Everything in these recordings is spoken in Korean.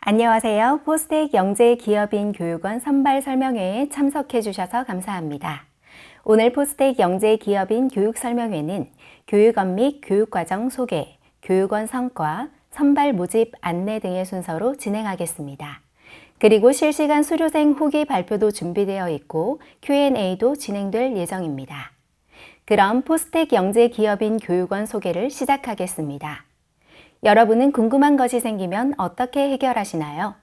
안녕하세요. 포스텍 영재기업인 교육원 선발 설명회에 참석해 주셔서 감사합니다. 오늘 포스텍 영재기업인 교육 설명회는 교육원 및 교육과정 소개, 교육원 성과, 선발 모집 안내 등의 순서로 진행하겠습니다. 그리고 실시간 수료생 후기 발표도 준비되어 있고 Q&A도 진행될 예정입니다. 그럼 포스텍 영재기업인 교육원 소개를 시작하겠습니다. 여러분은 궁금한 것이 생기면 어떻게 해결하시나요?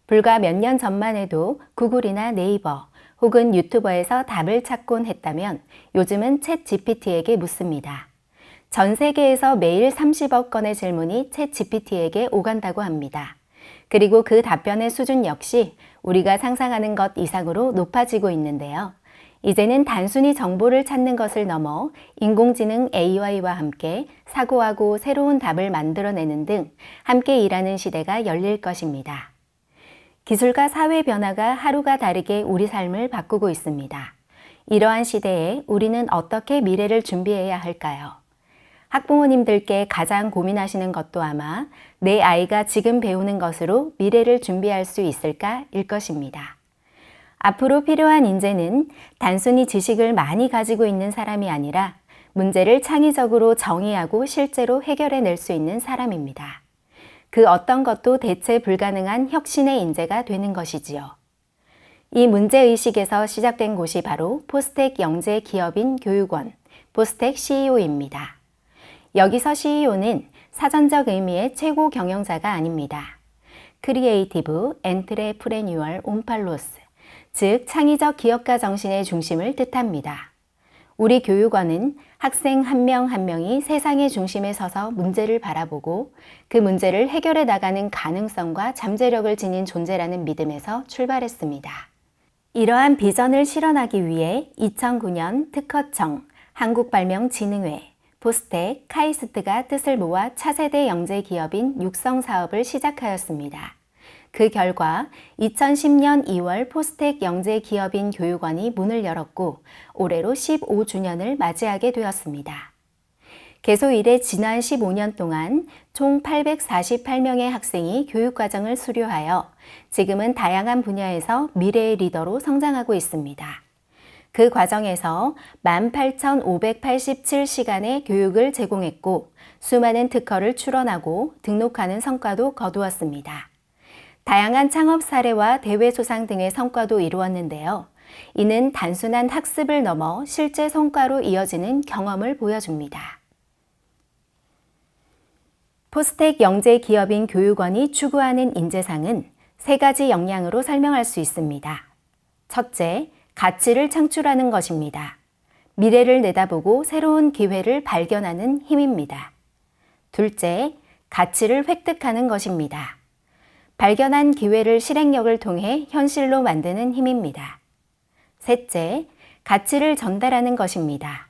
불과 몇 년 전만 해도 구글이나 네이버 혹은 유튜버에서 답을 찾곤 했다면 요즘은 챗 GPT에게 묻습니다. 전 세계에서 매일 30억 건의 질문이 챗 GPT에게 오간다고 합니다. 그리고 그 답변의 수준 역시 우리가 상상하는 것 이상으로 높아지고 있는데요. 이제는 단순히 정보를 찾는 것을 넘어 인공지능 AI와 함께 사고하고 새로운 답을 만들어내는 등 함께 일하는 시대가 열릴 것입니다. 기술과 사회 변화가 하루가 다르게 우리 삶을 바꾸고 있습니다. 이러한 시대에 우리는 어떻게 미래를 준비해야 할까요? 학부모님들께 가장 고민하시는 것도 아마 내 아이가 지금 배우는 것으로 미래를 준비할 수 있을까일 것입니다. 앞으로 필요한 인재는 단순히 지식을 많이 가지고 있는 사람이 아니라 문제를 창의적으로 정의하고 실제로 해결해낼 수 있는 사람입니다. 그 어떤 것도 대체 불가능한 혁신의 인재가 되는 것이지요. 이 문제의식에서 시작된 곳이 바로 포스텍 영재기업인 교육원, 포스텍 CEO입니다. 여기서 CEO는 사전적 의미의 최고 경영자가 아닙니다. 크리에이티브, 엔트레프레뉴얼, 옴팔로스, 즉 창의적 기업가 정신의 중심을 뜻합니다. 우리 교육원은 학생 한 명 한 명이 세상의 중심에 서서 문제를 바라보고 그 문제를 해결해 나가는 가능성과 잠재력을 지닌 존재라는 믿음에서 출발했습니다. 이러한 비전을 실현하기 위해 2009년 특허청, 한국발명진흥회, 포스텍, 카이스트가 뜻을 모아 차세대 영재기업인 육성 사업을 시작하였습니다. 그 결과 2010년 2월 포스텍 영재기업인 교육원이 문을 열었고 올해로 15주년을 맞이하게 되었습니다. 개소 이래 지난 15년 동안 총 848명의 학생이 교육과정을 수료하여 지금은 다양한 분야에서 미래의 리더로 성장하고 있습니다. 그 과정에서 18,587시간의 교육을 제공했고 수많은 특허를 출원하고 등록하는 성과도 거두었습니다. 다양한 창업 사례와 대회 수상 등의 성과도 이루었는데요. 이는 단순한 학습을 넘어 실제 성과로 이어지는 경험을 보여줍니다. 포스텍 영재기업인 교육원이 추구하는 인재상은 세 가지 역량으로 설명할 수 있습니다. 첫째, 가치를 창출하는 것입니다. 미래를 내다보고 새로운 기회를 발견하는 힘입니다. 둘째, 가치를 획득하는 것입니다. 발견한 기회를 실행력을 통해 현실로 만드는 힘입니다. 셋째, 가치를 전달하는 것입니다.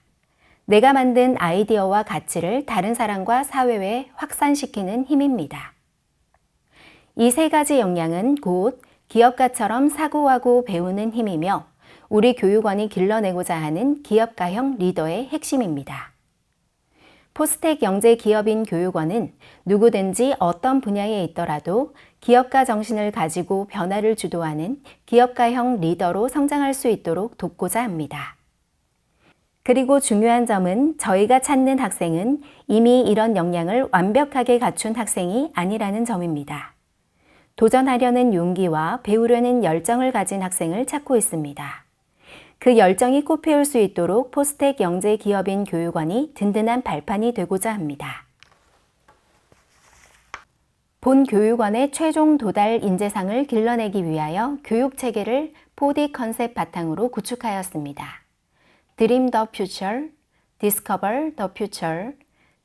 내가 만든 아이디어와 가치를 다른 사람과 사회에 확산시키는 힘입니다. 이 세 가지 역량은 곧 기업가처럼 사고하고 배우는 힘이며 우리 교육원이 길러내고자 하는 기업가형 리더의 핵심입니다. 포스텍 영재기업인 교육원은 누구든지 어떤 분야에 있더라도 기업가 정신을 가지고 변화를 주도하는 기업가형 리더로 성장할 수 있도록 돕고자 합니다. 그리고 중요한 점은 저희가 찾는 학생은 이미 이런 역량을 완벽하게 갖춘 학생이 아니라는 점입니다. 도전하려는 용기와 배우려는 열정을 가진 학생을 찾고 있습니다. 그 열정이 꽃피울 수 있도록 포스텍 영재기업인 교육원이 든든한 발판이 되고자 합니다. 본 교육원의 최종 도달 인재상을 길러내기 위하여 교육체계를 4D 컨셉 바탕으로 구축하였습니다. Dream the Future, Discover the Future,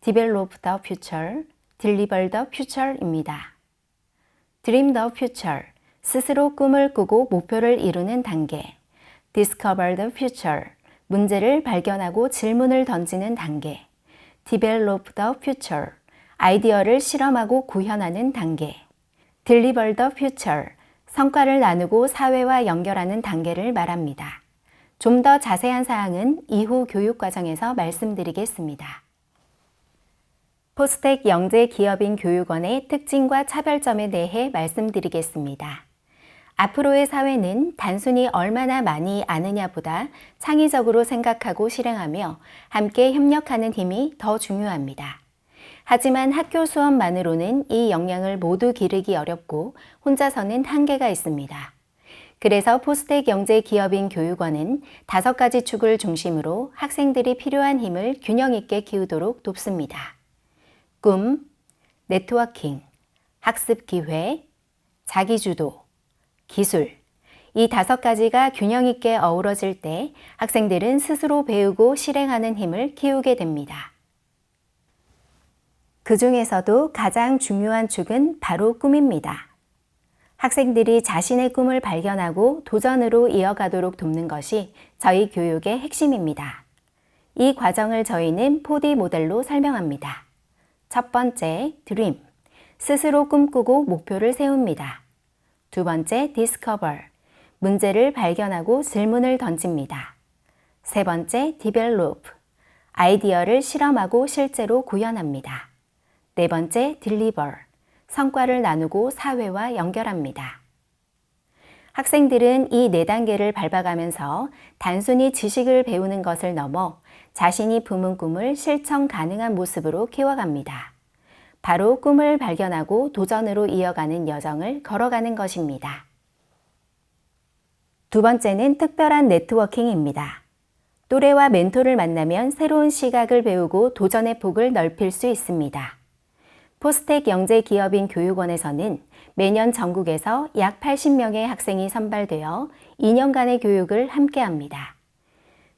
Develop the Future, Deliver the Future입니다. Dream the Future, 스스로 꿈을 꾸고 목표를 이루는 단계. Discover the Future, 문제를 발견하고 질문을 던지는 단계. Develop the Future, 아이디어를 실험하고 구현하는 단계. Deliver the Future, 성과를 나누고 사회와 연결하는 단계를 말합니다. 좀 더 자세한 사항은 이후 교육과정에서 말씀드리겠습니다. 포스텍 영재 기업인 교육원의 특징과 차별점에 대해 말씀드리겠습니다. 앞으로의 사회는 단순히 얼마나 많이 아느냐보다 창의적으로 생각하고 실행하며 함께 협력하는 힘이 더 중요합니다. 하지만 학교 수업만으로는 이 역량을 모두 기르기 어렵고 혼자서는 한계가 있습니다. 그래서 포스텍 영재 기업인 교육원은 5가지 축을 중심으로 학생들이 필요한 힘을 균형 있게 키우도록 돕습니다. 꿈, 네트워킹, 학습 기회, 자기주도, 기술. 이 5가지가 균형 있게 어우러질 때 학생들은 스스로 배우고 실행하는 힘을 키우게 됩니다. 그 중에서도 가장 중요한 축은 바로 꿈입니다. 학생들이 자신의 꿈을 발견하고 도전으로 이어가도록 돕는 것이 저희 교육의 핵심입니다. 이 과정을 저희는 4D 모델로 설명합니다. 첫 번째, 드림. 스스로 꿈꾸고 목표를 세웁니다. 두 번째, 디스커버. 문제를 발견하고 질문을 던집니다. 세 번째, 디벨롭. 아이디어를 실험하고 실제로 구현합니다. 네 번째, 딜리버. 성과를 나누고 사회와 연결합니다. 학생들은 이 4단계를 밟아가면서 단순히 지식을 배우는 것을 넘어 자신이 품은 꿈을 실천 가능한 모습으로 키워갑니다. 바로 꿈을 발견하고 도전으로 이어가는 여정을 걸어가는 것입니다. 두 번째는 특별한 네트워킹입니다. 또래와 멘토를 만나면 새로운 시각을 배우고 도전의 폭을 넓힐 수 있습니다. 포스텍 영재 기업인 교육원에서는 매년 전국에서 약 80명의 학생이 선발되어 2년간의 교육을 함께합니다.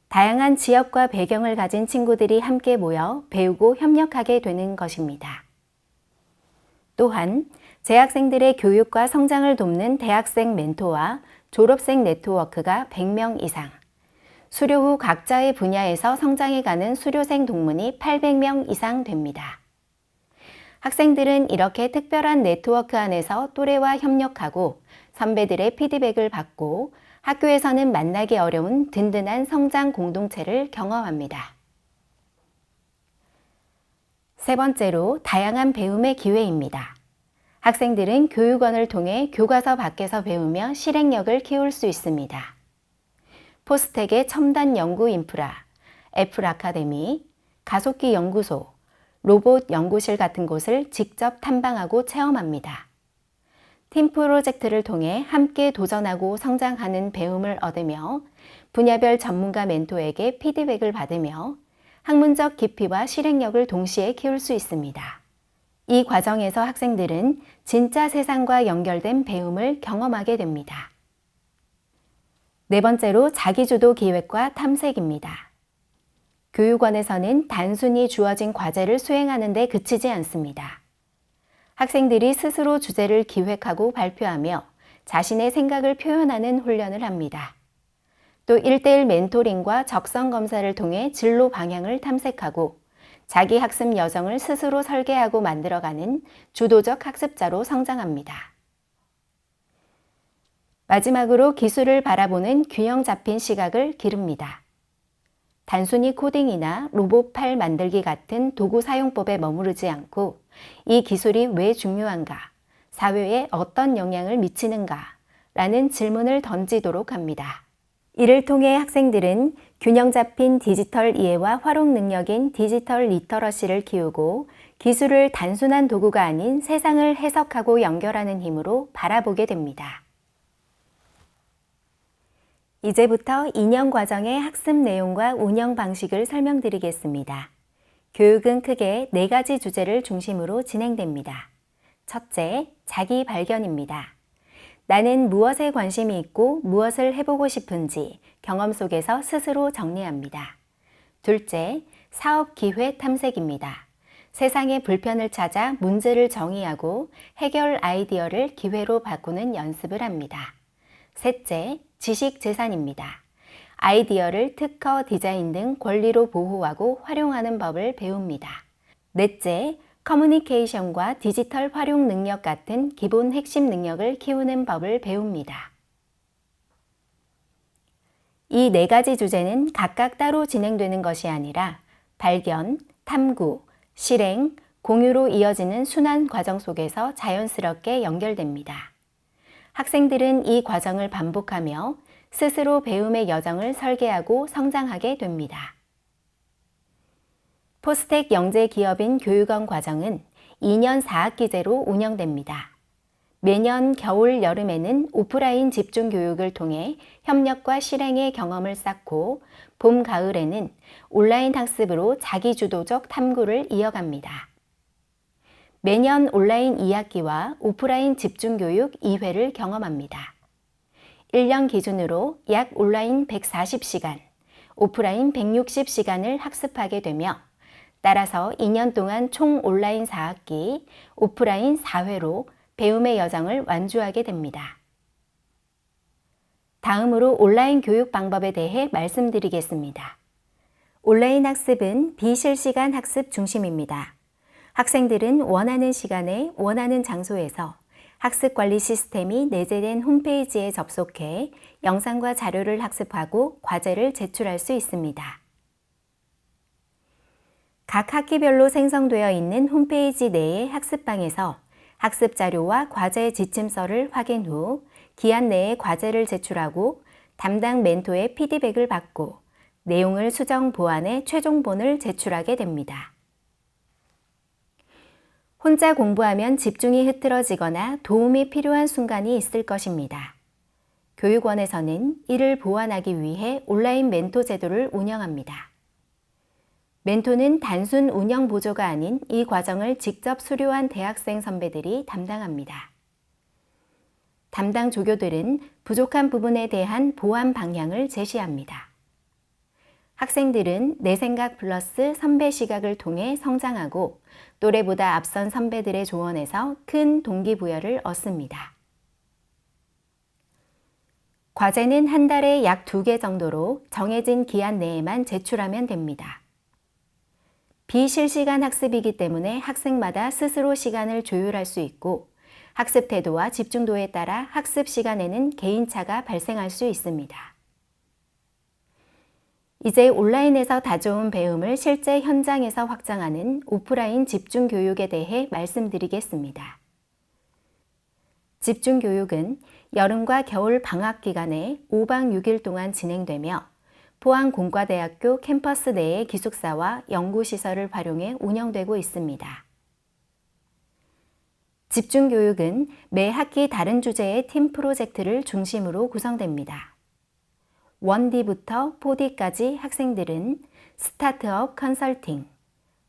다양한 지역과 배경을 가진 친구들이 함께 모여 배우고 협력하게 되는 것입니다. 또한 재학생들의 교육과 성장을 돕는 대학생 멘토와 졸업생 네트워크가 100명 이상, 수료 후 각자의 분야에서 성장해가는 수료생 동문이 800명 이상 됩니다. 학생들은 이렇게 특별한 네트워크 안에서 또래와 협력하고 선배들의 피드백을 받고 학교에서는 만나기 어려운 든든한 성장 공동체를 경험합니다. 세 번째로 다양한 배움의 기회입니다. 학생들은 교육원을 통해 교과서 밖에서 배우며 실행력을 키울 수 있습니다. 포스텍의 첨단 연구 인프라, 애플 아카데미, 가속기 연구소, 로봇 연구실 같은 곳을 직접 탐방하고 체험합니다. 팀 프로젝트를 통해 함께 도전하고 성장하는 배움을 얻으며 분야별 전문가 멘토에게 피드백을 받으며 학문적 깊이와 실행력을 동시에 키울 수 있습니다. 이 과정에서 학생들은 진짜 세상과 연결된 배움을 경험하게 됩니다. 네 번째로 자기주도 기획과 탐색입니다. 교육원에서는 단순히 주어진 과제를 수행하는 데 그치지 않습니다. 학생들이 스스로 주제를 기획하고 발표하며 자신의 생각을 표현하는 훈련을 합니다. 또 1:1 멘토링과 적성 검사를 통해 진로 방향을 탐색하고 자기 학습 여정을 스스로 설계하고 만들어가는 주도적 학습자로 성장합니다. 마지막으로 기술을 바라보는 균형 잡힌 시각을 기릅니다. 단순히 코딩이나 로봇 팔 만들기 같은 도구 사용법에 머무르지 않고 이 기술이 왜 중요한가, 사회에 어떤 영향을 미치는가 라는 질문을 던지도록 합니다. 이를 통해 학생들은 균형 잡힌 디지털 이해와 활용 능력인 디지털 리터러시를 키우고 기술을 단순한 도구가 아닌 세상을 해석하고 연결하는 힘으로 바라보게 됩니다. 이제부터 2년 과정의 학습 내용과 운영 방식을 설명드리겠습니다. 교육은 크게 4가지 주제를 중심으로 진행됩니다. 첫째, 자기 발견입니다. 나는 무엇에 관심이 있고 무엇을 해보고 싶은지 경험 속에서 스스로 정리합니다. 둘째, 사업 기회 탐색입니다. 세상의 불편을 찾아 문제를 정의하고 해결 아이디어를 기회로 바꾸는 연습을 합니다. 셋째, 지식 재산입니다. 아이디어를 특허, 디자인 등 권리로 보호하고 활용하는 법을 배웁니다. 넷째, 커뮤니케이션과 디지털 활용 능력 같은 기본 핵심 능력을 키우는 법을 배웁니다. 이 4가지 주제는 각각 따로 진행되는 것이 아니라 발견, 탐구, 실행, 공유로 이어지는 순환 과정 속에서 자연스럽게 연결됩니다. 학생들은 이 과정을 반복하며 스스로 배움의 여정을 설계하고 성장하게 됩니다. 포스텍 영재기업인 교육원 과정은 2년 4학기제로 운영됩니다. 매년 겨울, 여름에는 오프라인 집중 교육을 통해 협력과 실행의 경험을 쌓고 봄, 가을에는 온라인 학습으로 자기주도적 탐구를 이어갑니다. 매년 온라인 2학기와 오프라인 집중 교육 2회를 경험합니다. 1년 기준으로 약 온라인 140시간, 오프라인 160시간을 학습하게 되며 따라서 2년 동안 총 온라인 4학기, 오프라인 4회로 배움의 여정을 완주하게 됩니다. 다음으로 온라인 교육 방법에 대해 말씀드리겠습니다. 온라인 학습은 비실시간 학습 중심입니다. 학생들은 원하는 시간에 원하는 장소에서 학습관리 시스템이 내재된 홈페이지에 접속해 영상과 자료를 학습하고 과제를 제출할 수 있습니다. 각 학기별로 생성되어 있는 홈페이지 내의 학습방에서 학습 자료와 과제 지침서를 확인 후 기한 내에 과제를 제출하고 담당 멘토의 피드백을 받고 내용을 수정 보완해 최종본을 제출하게 됩니다. 혼자 공부하면 집중이 흐트러지거나 도움이 필요한 순간이 있을 것입니다. 교육원에서는 이를 보완하기 위해 온라인 멘토 제도를 운영합니다. 멘토는 단순 운영 보조가 아닌 이 과정을 직접 수료한 대학생 선배들이 담당합니다. 담당 조교들은 부족한 부분에 대한 보완 방향을 제시합니다. 학생들은 내 생각 플러스 선배 시각을 통해 성장하고 또래보다 앞선 선배들의 조언에서 큰 동기부여를 얻습니다. 과제는 한 달에 약 2개 정도로 정해진 기한 내에만 제출하면 됩니다. 비실시간 학습이기 때문에 학생마다 스스로 시간을 조율할 수 있고 학습 태도와 집중도에 따라 학습 시간에는 개인차가 발생할 수 있습니다. 이제 온라인에서 다져온 배움을 실제 현장에서 확장하는 오프라인 집중 교육에 대해 말씀드리겠습니다. 집중 교육은 여름과 겨울 방학 기간에 5박 6일 동안 진행되며 포항공과대학교 캠퍼스 내의 기숙사와 연구시설을 활용해 운영되고 있습니다. 집중교육은 매 학기 다른 주제의 팀 프로젝트를 중심으로 구성됩니다. 1D부터 4D까지 학생들은 스타트업 컨설팅,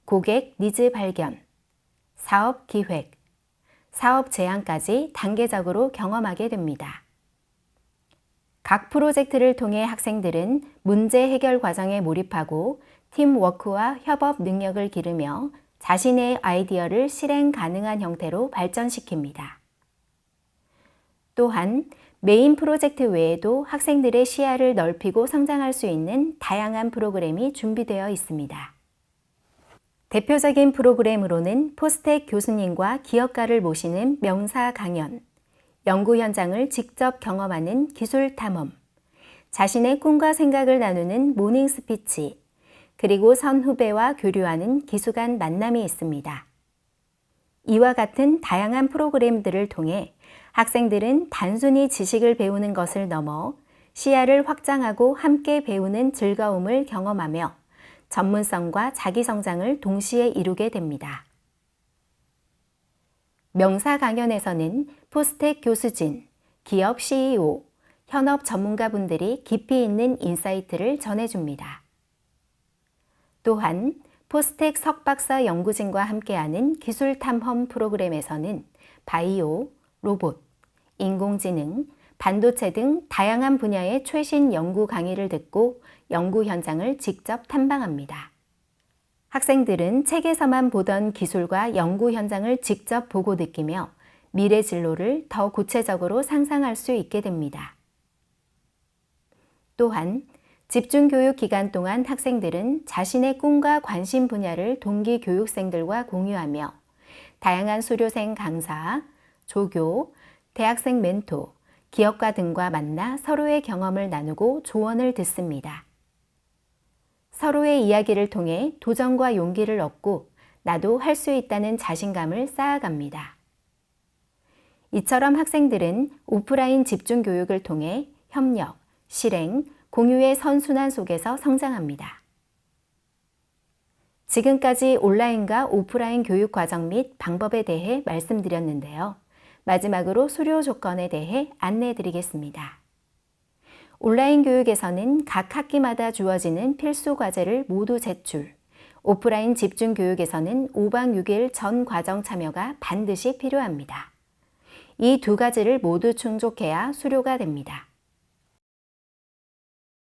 고객 니즈 발견, 사업 기획, 사업 제안까지 단계적으로 경험하게 됩니다. 각 프로젝트를 통해 학생들은 문제 해결 과정에 몰입하고 팀워크와 협업 능력을 기르며 자신의 아이디어를 실행 가능한 형태로 발전시킵니다. 또한 메인 프로젝트 외에도 학생들의 시야를 넓히고 성장할 수 있는 다양한 프로그램이 준비되어 있습니다. 대표적인 프로그램으로는 포스텍 교수님과 기업가를 모시는 명사 강연, 연구 현장을 직접 경험하는 기술 탐험, 자신의 꿈과 생각을 나누는 모닝 스피치, 그리고 선후배와 교류하는 기수 간 만남이 있습니다. 이와 같은 다양한 프로그램들을 통해 학생들은 단순히 지식을 배우는 것을 넘어 시야를 확장하고 함께 배우는 즐거움을 경험하며 전문성과 자기 성장을 동시에 이루게 됩니다. 명사 강연에서는 포스텍 교수진, 기업 CEO, 현업 전문가분들이 깊이 있는 인사이트를 전해줍니다. 또한 포스텍 석박사 연구진과 함께하는 기술 탐험 프로그램에서는 바이오, 로봇, 인공지능, 반도체 등 다양한 분야의 최신 연구 강의를 듣고 연구 현장을 직접 탐방합니다. 학생들은 책에서만 보던 기술과 연구 현장을 직접 보고 느끼며 미래 진로를 더 구체적으로 상상할 수 있게 됩니다. 또한 집중교육 기간 동안 학생들은 자신의 꿈과 관심 분야를 동기 교육생들과 공유하며 다양한 수료생 강사, 조교, 대학생 멘토, 기업가 등과 만나 서로의 경험을 나누고 조언을 듣습니다. 서로의 이야기를 통해 도전과 용기를 얻고 나도 할 수 있다는 자신감을 쌓아갑니다. 이처럼 학생들은 오프라인 집중 교육을 통해 협력, 실행, 공유의 선순환 속에서 성장합니다. 지금까지 온라인과 오프라인 교육 과정 및 방법에 대해 말씀드렸는데요. 마지막으로 수료 조건에 대해 안내해 드리겠습니다. 온라인 교육에서는 각 학기마다 주어지는 필수 과제를 모두 제출, 오프라인 집중 교육에서는 5박 6일 전 과정 참여가 반드시 필요합니다. 이 두 가지를 모두 충족해야 수료가 됩니다.